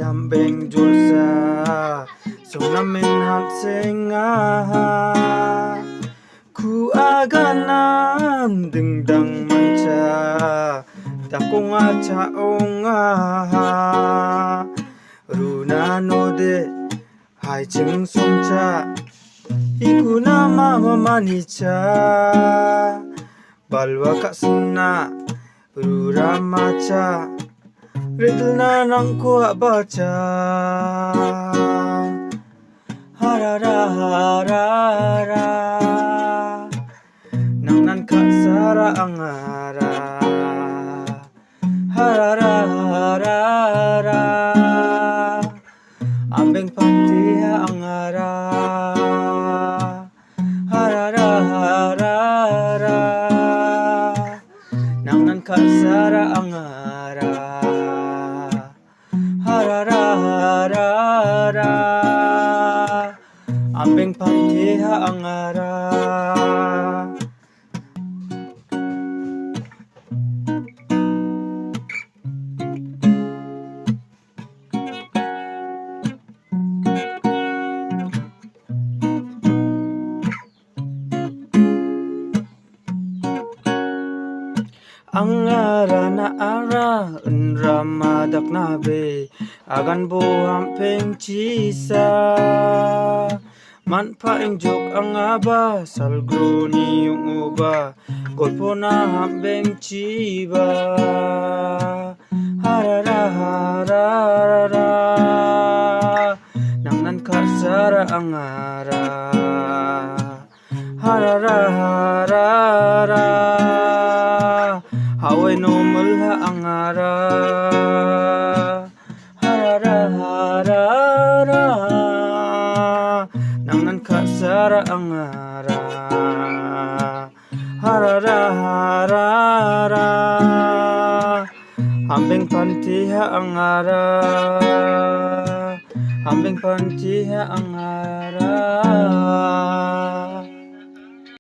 Am.beng julsa sunamin hat senga ku aganan dingdang manca takong aca onga runa node hai cheng songca iku nama mamanicha balwa kak sena rura maca riddle na nang ko baca harara harara nang nan kak sara angara harara harara Am.beng pante angara harara harara nang nan kak sara angara harara harara Am.beng pante angara. Angara na ara ramadak nabe agan bo Am.beng cisa man pa jok ang aba salgro ni yung uba golpo na Am.beng ciba harara harara nang nan kasara angara harara harara hawai nomel ha angara harara harara nang nan kasara angara harara harara Am.beng pante angara Am.beng pante angara.